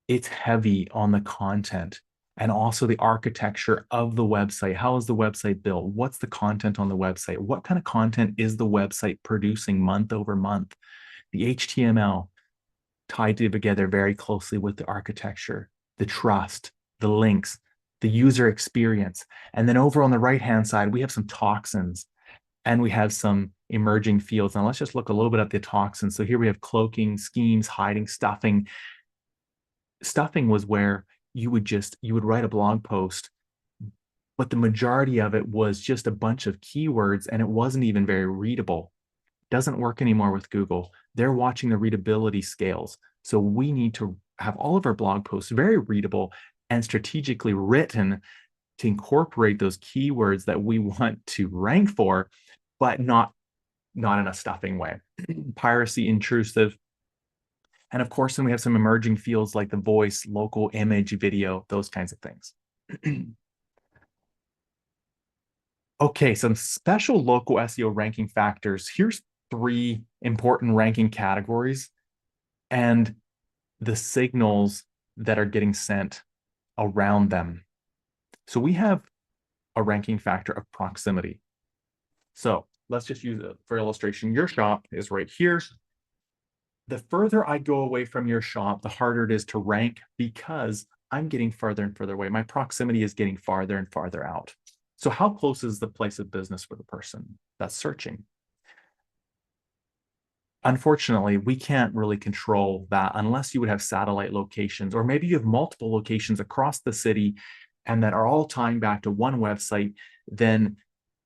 it's heavy on the content and also the architecture of the website. How is the website built? What's the content on the website? What kind of content is the website producing month over month? The HTML tied together very closely with the architecture, the trust, the links, the user experience. And then over on the right-hand side, we have some toxins and we have some emerging fields. Now let's just look a little bit at the toxins. So here we have cloaking, schemes, hiding, stuffing. Stuffing was where you would write a blog post, but the majority of it was just a bunch of keywords and it wasn't even very readable. Doesn't work anymore with Google. They're watching the readability scales. So we need to have all of our blog posts very readable and strategically written to incorporate those keywords that we want to rank for, but not in a stuffing way. Piracy, intrusive. And of course, then we have some emerging fields like the voice, local image, video, those kinds of things. Okay, some special local SEO ranking factors. Here's 3 important ranking categories and the signals that are getting sent around them. So we have a ranking factor of proximity. So let's just use it for illustration. Your shop is right here. The further I go away from your shop, the harder it is to rank because I'm getting further and further away. My proximity is getting farther and farther out. So how close is the place of business for the person that's searching? Unfortunately, we can't really control that unless you would have satellite locations, or maybe you have multiple locations across the city and that are all tying back to one website. Then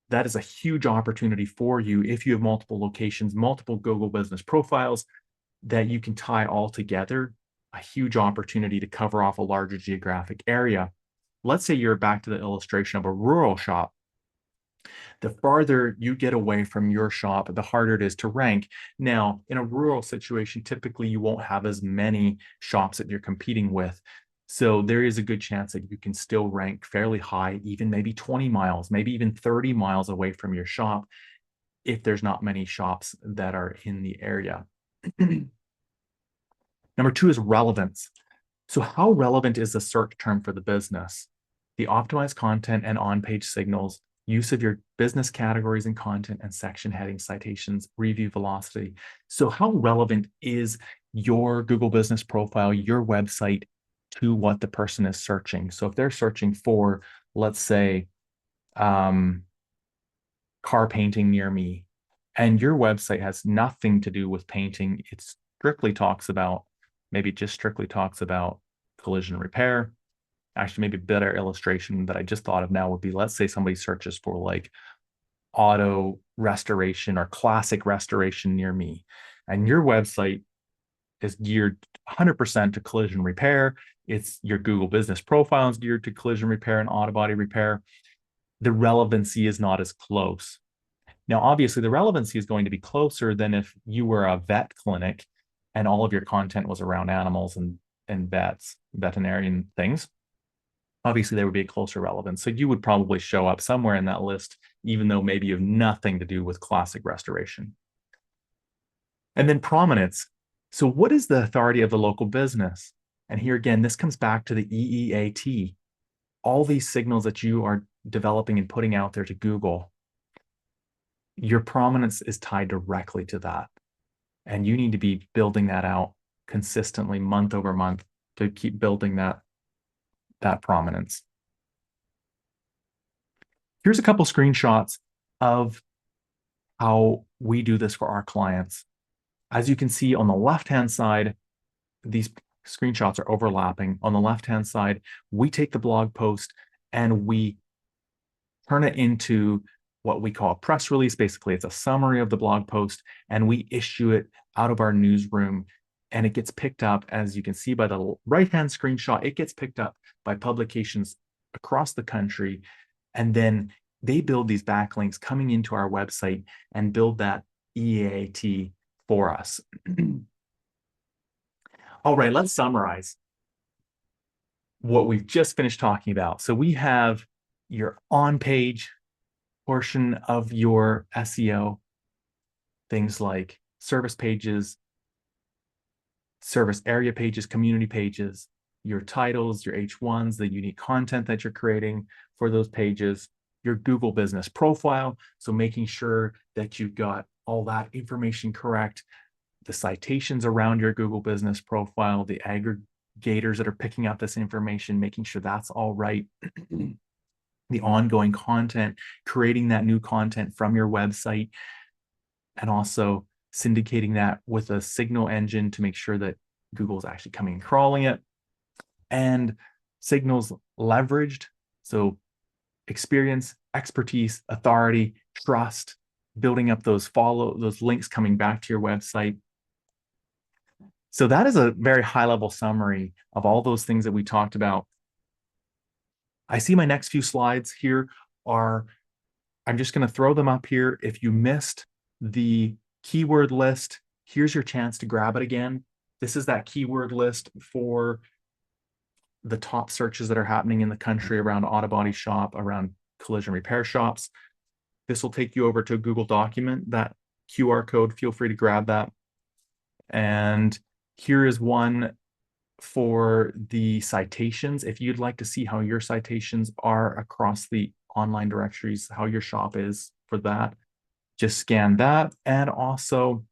that is a huge opportunity for you if you have multiple locations, multiple Google business profiles that you can tie all together, a huge opportunity to cover off a larger geographic area. Let's say you're back to the illustration of a rural shop. The farther you get away from your shop, the harder it is to rank. Now, in a rural situation, typically you won't have as many shops that you're competing with. So there is a good chance that you can still rank fairly high, even maybe 20 miles, maybe even 30 miles away from your shop, if there's not many shops that are in the area. Number 2 is relevance. So how relevant is the search term for the business? The optimized content and on-page signals, use of your business categories and content, and section heading, citations, review velocity. So how relevant is your Google business profile, your website, to what the person is searching? So if they're searching for, let's say, car painting near me, and your website has nothing to do with painting, it strictly talks about, maybe just strictly talks about collision repair. Actually, maybe a better illustration that I just thought of now would be, let's say somebody searches for like auto restoration or classic restoration near me, and your website is geared 100% to collision repair. It's your Google business profile is geared to collision repair and auto body repair. The relevancy is not as close. Now, obviously, the relevancy is going to be closer than if you were a vet clinic and all of your content was around animals and vets, veterinarian things. Obviously, there would be a closer relevance. So you would probably show up somewhere in that list, even though maybe you have nothing to do with classic restoration. And then prominence. So, what is the authority of the local business? And here again, this comes back to the EEAT. All these signals that you are developing and putting out there to Google, your prominence is tied directly to that. And you need to be building that out consistently month over month to keep building that prominence. Here's a couple screenshots of how we do this for our clients. As you can see on the left-hand side, these screenshots are overlapping. On the left-hand side, we take the blog post and we turn it into what we call a press release. Basically, it's a summary of the blog post, and we issue it out of our newsroom, and it gets picked up, as you can see by the right-hand screenshot, it gets picked up by publications across the country, and then they build these backlinks coming into our website and build that EAT for us. All right, let's summarize what we've just finished talking about. So we have your on-page portion of your SEO, things like service pages, service area pages, community pages, your titles, your H1s, the unique content that you're creating for those pages, your Google business profile. So making sure that you've got all that information correct, the citations around your Google business profile, the aggregators that are picking up this information, making sure that's all right. The ongoing content, creating that new content from your website, and also syndicating that with a signal engine to make sure that Google is actually coming and crawling it. And signals leveraged. So experience, expertise, authority, trust, building up those links coming back to your website. So that is a very high level summary of all those things that we talked about. I see my next few slides here are, I'm just going to throw them up here. If you missed the keyword list, here's your chance to grab it again. This is that keyword list for the top searches that are happening in the country around auto body shop, around collision repair shops. This will take you over to a Google document, that QR code. Feel free to grab that. And here is one for the citations. If you'd like to see how your citations are across the online directories, how your shop is for that, just scan that. And also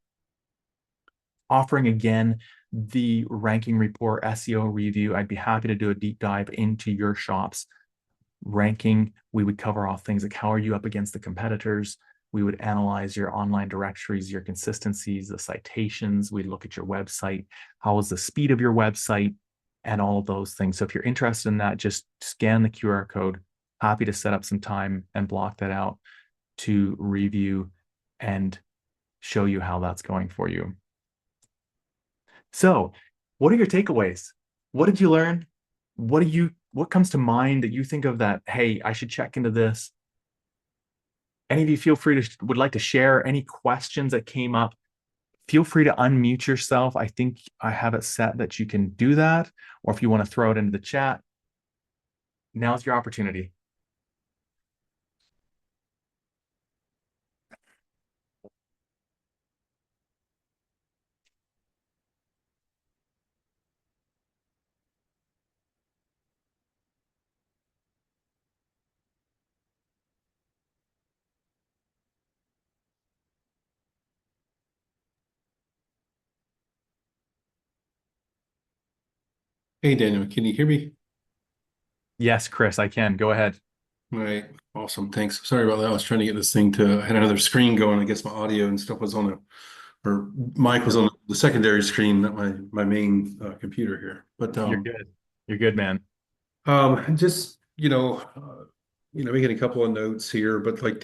offering again the ranking report SEO review. I'd be happy to do a deep dive into your shop's ranking. We would cover all things like how are you up against the competitors. We would analyze your online directories, your consistencies, the citations. We'd look at your website. How is the speed of your website and all of those things. So if you're interested in that, just scan the QR code. Happy to set up some time and block that out to review and show you how that's going for you. So what are your takeaways? What did you learn? What comes to mind that you think of that, hey, I should check into this? Any of you feel free to would like to share any questions that came up? Feel free to unmute yourself. I think I have it set that you can do that. Or if you want to throw it into the chat, now's your opportunity. Hey, Daniel, can you hear me? Yes, Chris, I can. Go ahead. All right, awesome. Thanks. Sorry about that. I was trying to get this thing to, I had another screen going. I guess my audio and stuff was on or mic was You're, on the secondary screen, not my main computer here. But you're good. You're good, man. just making a couple of notes here. But like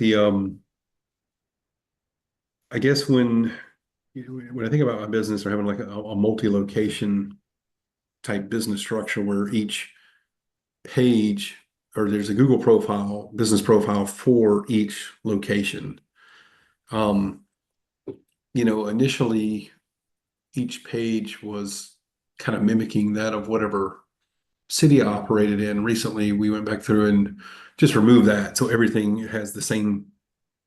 I guess when I think about my business or having like a multi-location type business structure where each page or there's a Google profile, business profile for each location. Um, Initially each page was kind of mimicking that of whatever city I operated in. Recently, we went back through and just removed that. So everything has the same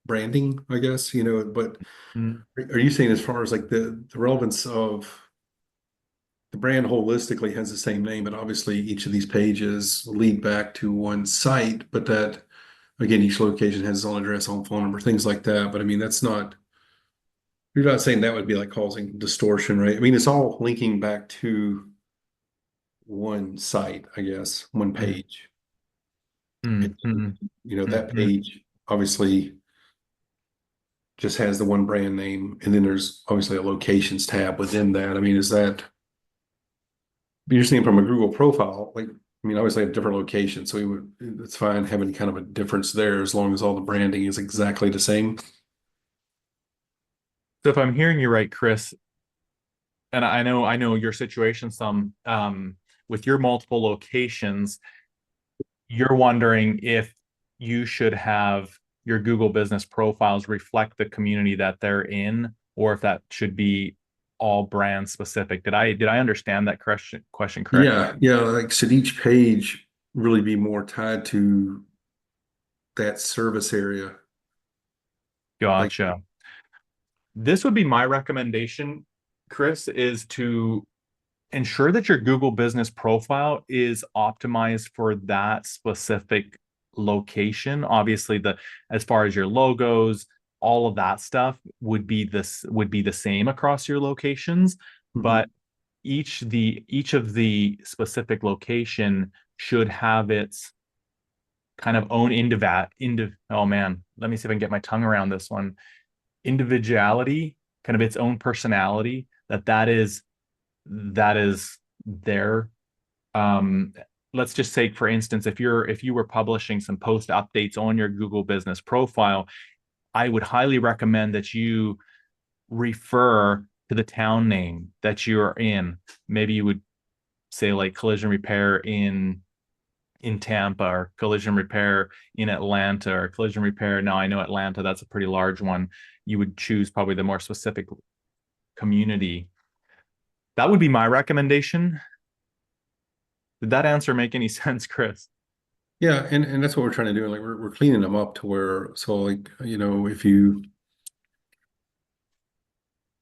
branding, I guess, but Mm. are you saying as far as like the relevance of the brand holistically has the same name, but obviously each of these pages lead back to one site, but that again, each location has its own address, own phone number, things like that. But I mean, that's not, you're not saying that would be like causing distortion, right? I mean, it's all linking back to one site, I guess, one Mm, page. mm, And, mm, mm, that mm. page obviously just has the one brand name, and then there's obviously a locations tab within that. I mean, is that you're seeing from a Google profile? Like, I mean, obviously, I have different locations, so it's fine having kind of a difference there as long as all the branding is exactly the same. So if I'm hearing you right, Chris, and I know your situation some with your multiple locations, you're wondering if you should have your Google business profiles reflect the community that they're in, or if that should be all brand specific. Did I understand that question correct? Yeah, yeah. Like, should each page really be more tied to that service area? Like, Gotcha. This would be my recommendation, Chris, is to ensure that your Google business profile is optimized for that specific location. Obviously, the as far as your logos, all of that stuff would be the same across your locations, mhm, but each of the specific location should have its kind of own oh man, let me see if I can get my tongue around this one. Individuality, kind of its own personality, that is there. um let's just say, for instance, if you were publishing some post updates on your Google business profile, I would highly recommend that you refer to the town name that you're in. Maybe you would say like collision repair in Tampa, or collision repair in Atlanta, or collision repair. Now I know Atlanta, that's a pretty large one. You would choose probably the more specific community. That would be my recommendation. Did that answer make any sense, Chris? yeah, and that's what we're trying to do. Like, we're cleaning them up to where, so like, if you,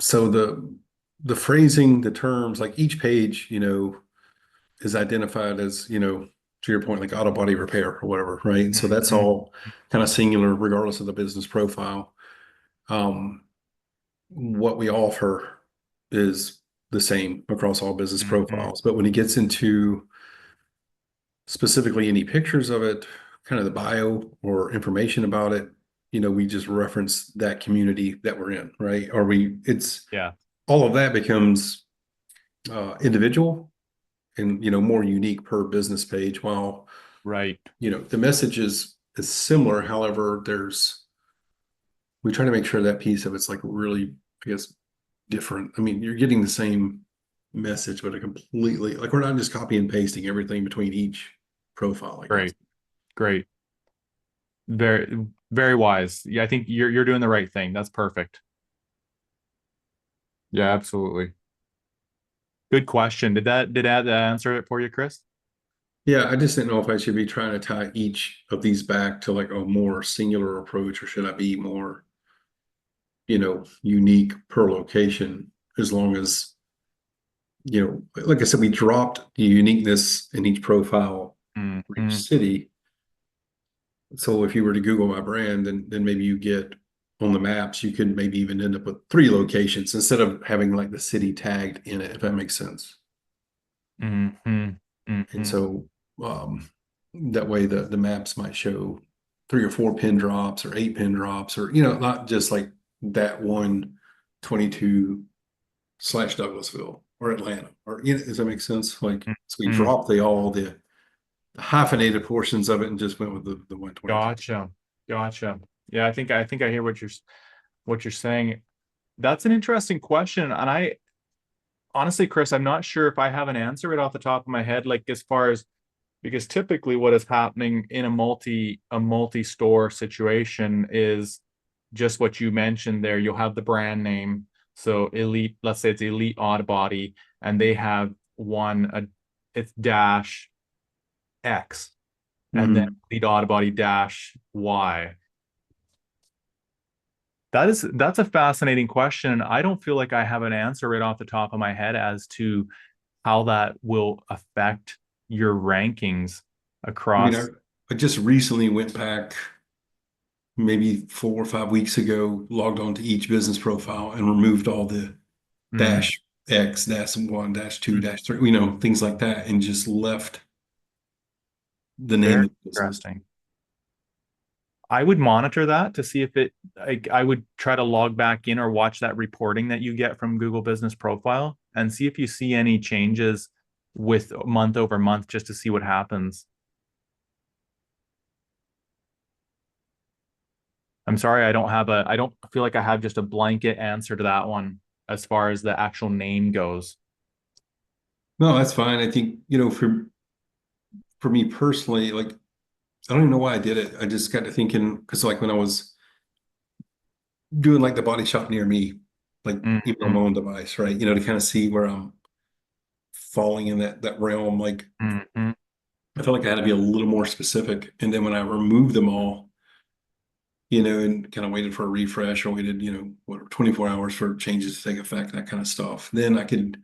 so the phrasing, the terms, like each page, is identified as, to your point, like auto body repair or whatever, right? And so that's Mhm. all kind of singular regardless of the business profile. Um, what we offer is the same across all business Mhm. profiles. But when it gets into specifically any pictures of it, kind of the bio or information about it, we just reference that community that we're in, right? Or it's Yeah, all of that becomes individual and, more unique per business page, while, right, the message is similar. However, we try to make sure that piece of it's like really, I guess, different. I mean, you're getting the same message, but a completely, like, we're not just copy and pasting everything between each profile, I guess. great, great. Very, very wise. Yeah, I think you're doing the right thing. That's perfect. Yeah, absolutely. Good question. Did that answer it for you, Chris? Yeah, I just didn't know if I should be trying to tie each of these back to like a more singular approach, or should I be more, unique per location, as long as, like I said, we dropped the uniqueness in each profile for each Mm-hmm. city. So if you were to Google my brand, then maybe you get on the maps, you could maybe even end up with three locations instead of having like the city tagged in it, if that makes sense. Mm-hmm. And Mm-hmm. so um, that way the maps might show three or four pin drops or eight pin drops, or, not just like that one 22/Douglasville or Atlanta, or, does that make sense? Like, so we Mm-hmm. dropped all the hyphenated portions of it and just went with the 122. Gotcha. Gotcha. Yeah, I think I hear what you're saying. That's an interesting question. And I honestly, Chris, I'm not sure if I have an answer right off the top of my head, like as far as, because typically what is happening in a multi-store situation is just what you mentioned there. You'll have the brand name. So Elite, let's say it's Elite Auto Body, and they have it's dash X, and then Mhm. Elite Auto Body dash Y. That's a fascinating question. I don't feel like I have an answer right off the top of my head as to how that will affect your rankings I mean, across. I just recently went back maybe 4 or 5 weeks ago, logged on to each business profile and removed all the Mm, dash X, dash one, dash two, mm, dash three, things like that, and just left the name very of the business. interesting. I would monitor that to see if I would try to log back in or watch that reporting that you get from Google Business Profile and see if you see any changes with month over month just to see what happens. I'm sorry, I don't feel like I have just a blanket answer to that one as far as the actual name goes. No, that's fine. I think, for me personally, like I don't even know why I did it. I just got to thinking because like when I was doing like the body shop near me, like even on Mm-hmm, my own device, right? To kind of see where I'm falling in that realm. Like mm-hmm, I felt like I had to be a little more specific. And then when I removed them all, and kind of waited for a refresh or waited, 24 hours for changes to take effect, that kind of stuff, then I could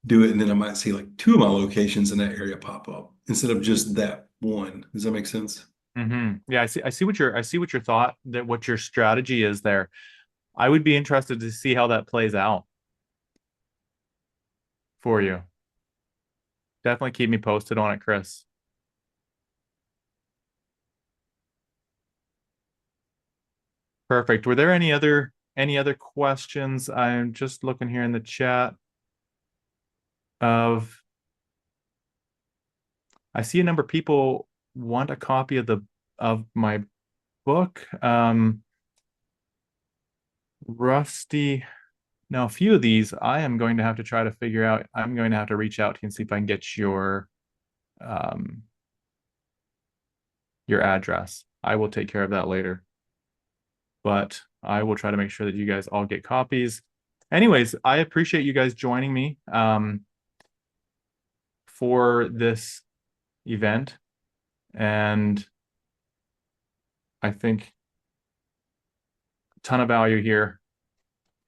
do it. And then I might see like two of my locations in that area pop up instead of just that one. Does that make sense? mm-hmm. Yeah, I see what your thought that what your strategy is there. I would be interested to see how that plays out for you. Definitely keep me posted on it, Chris. Perfect. Were there any other questions? I'm just looking here in the chat of I see a number of people want a copy of my book. Rusty. Now, a few of these I am going to have to try to figure out. I'm going to have to reach out to you and see if I can get um your address. I will take care of that later. But I will try to make sure that you guys all get copies. Anyways, I appreciate you guys joining me for this event. And I think a ton of value here.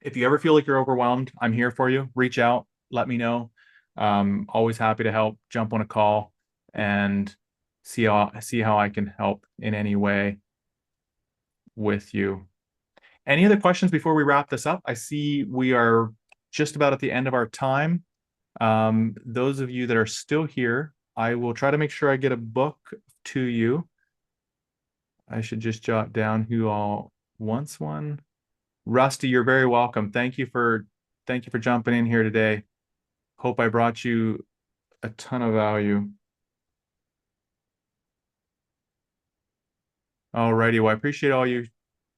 If you ever feel like you're overwhelmed, I'm here for you. Reach out, let me know. Always happy to help. Jump on a call and see how I can help in any way with you. Any other questions before we wrap this up? I see we are just about at the end of our time. Those of you that are still here, I will try to make sure I get a book to you. I should just jot down who all wants one. Rusty, you're very welcome. Thank you for jumping in here today. Hope I brought you a ton of value. Alrighty, well, I appreciate all you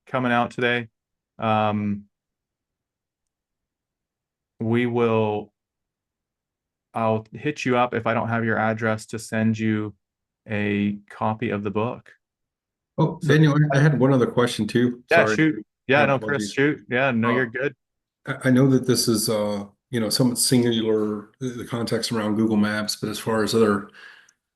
coming out today. Um, we will I'll hit you up if I don't have your address to send you a copy of the book. Oh, So Daniel, I had one other question too. yeah, Sorry. shoot. My Yeah, no, Chris, apologies. shoot. Yeah, no, Uh, you're good. I know that this is somewhat singular, the context around Google Maps, but as far as other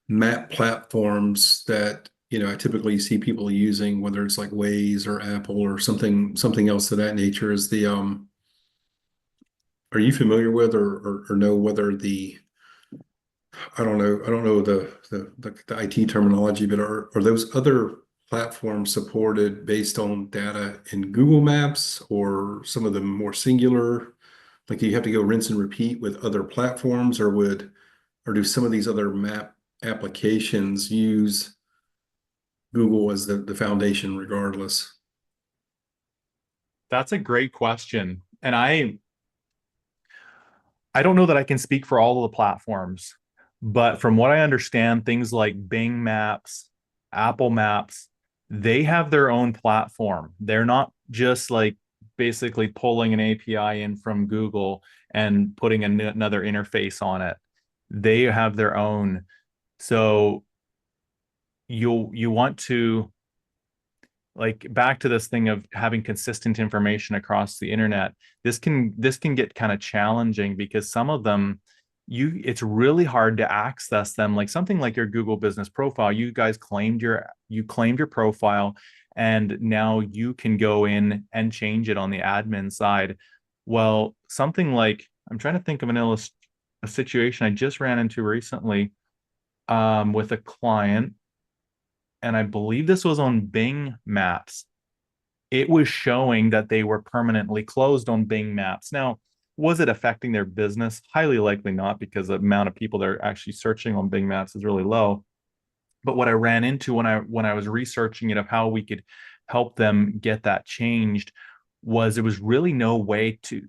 map platforms that, I typically see people using, whether it's like Waze or Apple or something else of that nature, is are you familiar with or know whether I don't know the IT terminology, but are those other platforms supported based on data in Google Maps or some of them more singular? Like, do you have to go rinse and repeat with other platforms, or do some of these other map applications use Google as the foundation regardless? That's a great question. And I don't know that I can speak for all of the platforms, but from what I understand, things like Bing Maps, Apple Maps, they have their own platform. They're not just like basically pulling an API in from Google and putting another interface on it. They have their own. So you want to like back to this thing of having consistent information across the internet. This can get kind of challenging because some of them it's really hard to access them. Like something like your Google business profile, you guys claimed your profile, and now you can go in and change it on the admin side. Well, something like I'm trying to think of an illustration. a situation I just ran into recently with a client, and I believe this was on Bing Maps. It was showing that they were permanently closed on Bing Maps. Now, was it affecting their business? Highly likely not, because the amount of people that are actually searching on Bing Maps is really low. But what I ran into when I was researching it of how we could help them get that changed was there was really no way to.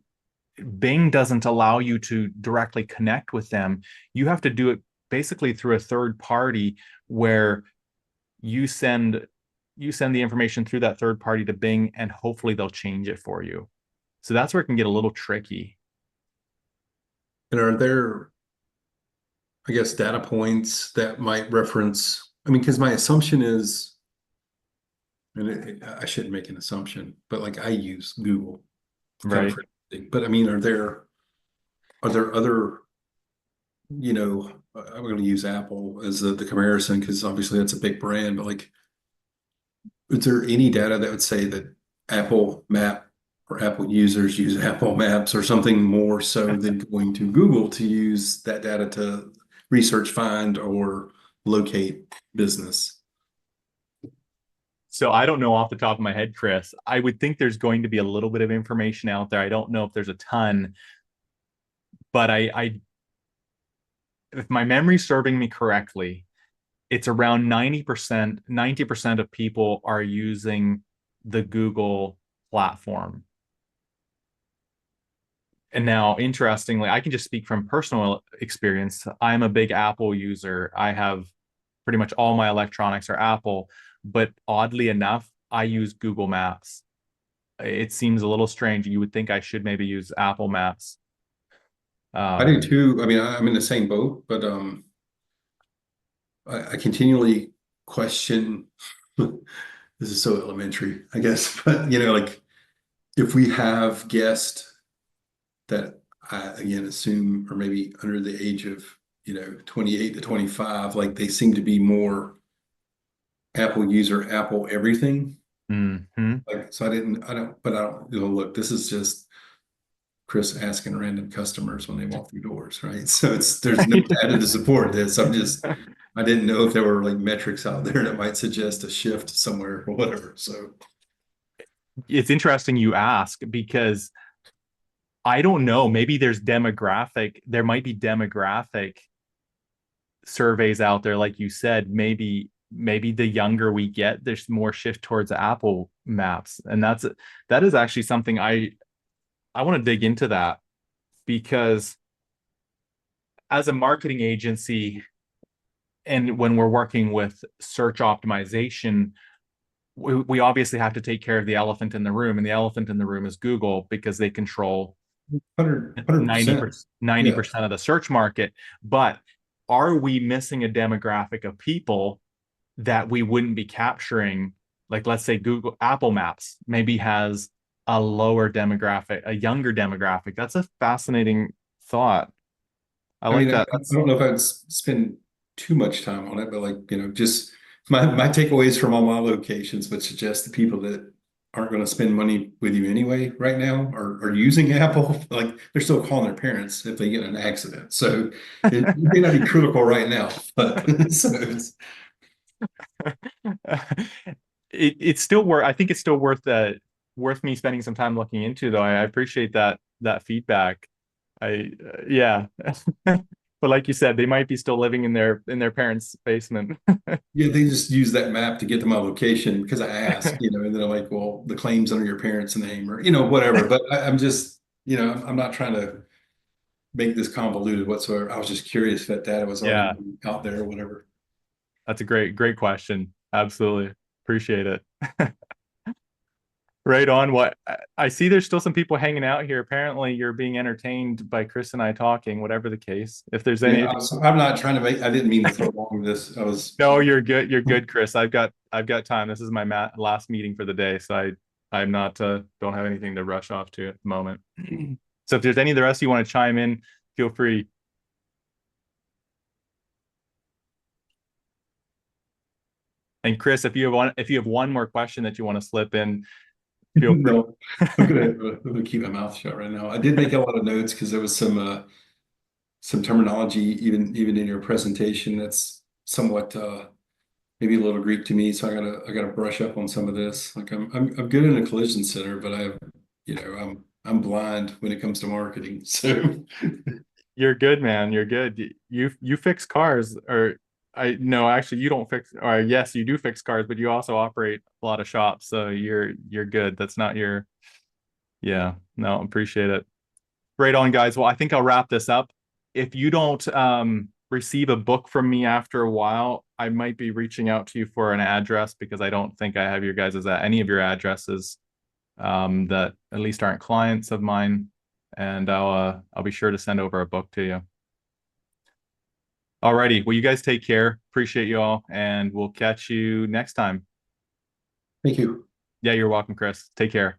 Bing doesn't allow you to directly connect with them. You have to do it basically through a third party where you send you send the information through that third party to Bing, and hopefully they'll change it for you. So that's where it can get a little tricky. And are there, I guess, data points that might reference? I mean, because my assumption is, and I shouldn't make an assumption, but like I use Google kind of Right. for everything. But I mean, are there other, I'm going to use Apple as the comparison because obviously that's a big brand, but like, is there any data that would say that Apple Map or Apple users use Apple Maps or something more so than going to Google to use that data to research, find, or locate business? So I don't know off the top of my head, Chris. I would think there's going to be a little bit of information out there. I don't know if there's a ton, but if my memory's serving me correctly, it's around 90% of people are using the Google platform. And now, interestingly, I can just speak from personal experience. I'm a big Apple user. I have pretty much all my electronics are Apple, but oddly enough, I use Google Maps. It seems a little strange. You would think I should maybe use Apple Maps. I do Um, too. I mean, I'm in the same boat, but I continually question. This is so elementary, I guess, but like if we have guests that I again assume are maybe under the age of 28 to 25, like they seem to be more Apple user, Apple everything. mhm. Like so, I don't. Look, this is just Chris asking random customers when they walk through doors, right? So there's no data to support this. I didn't know if there were like metrics out there that might suggest a shift somewhere or whatever. So It's interesting you ask because I don't know. There might be demographic surveys out there, like you said. Maybe the younger we get, there's more shift towards Apple Maps, and that is actually something I want to dig into that because as a marketing agency and when we're working with search optimization, we obviously have to take care of the elephant in the room, and the elephant in the room is Google because they control 100%. 90 Yeah. percent of the search market. But are we missing a demographic of people that we wouldn't be capturing? Like, let's say Apple Maps maybe has a lower demographic, a younger demographic. That's a fascinating thought. I I like mean, I that. That's don't know if I'd spend too much time on it, but like, just my takeaways from all my locations would suggest the people that aren't going to spend money with you anyway right now are using Apple. Like they're still calling their parents if they get in an accident. So it may not be critical right now, but so it's still worth. I think it's still worth me spending some time looking into, though. I appreciate that feedback. Yeah. But like you said, they might be still living in their parents' basement. yeah, they just use that map to get to my location because I asked, and then I'm like, well, the claim's under your parents' name or, whatever. But I'm just, I'm not trying to make this convoluted whatsoever. I was just curious if that data was already Yeah, out there or whatever. that's a great question. Absolutely. Appreciate it. Right on. What I see, there's still some people hanging out here. Apparently, you're being entertained by Chris and I talking, whatever the case. If there's Yeah, any, if I'm not trying to I didn't mean to prolong this. I was, No, you're good. You're good, Chris. I've got time. This is my last meeting for the day, so I'm not don't have anything to rush off to at the moment. So if there's any of the rest you want to chime in, feel free. And Chris, if you have one more question that you want to slip in, feel free. no, I'm gonna keep my mouth shut right now. I did make a lot of notes because there was some terminology, even in your presentation, that's somewhat maybe a little Greek to me. So I gotta brush up on some of this. Like I'm good in a collision center, but I'm blind when it comes to marketing. So You're good, man. You're good. You fix cars, or I no, actually you don't fix, or yes, you do fix cars, but you also operate a lot of shops, so you're good. That's not your, yeah, no, appreciate it. Right on, guys. Well, I think I'll wrap this up. If you don't receive a book from me after a while, I might be reaching out to you for an address because I don't think I have your guys' any of your addresses that at least aren't clients of mine, and I'll be sure to send over a book to you. Alrighty. Well, you guys take care. Appreciate you all, and we'll catch you next time. thank you. Yeah, you're welcome, Chris. Take care.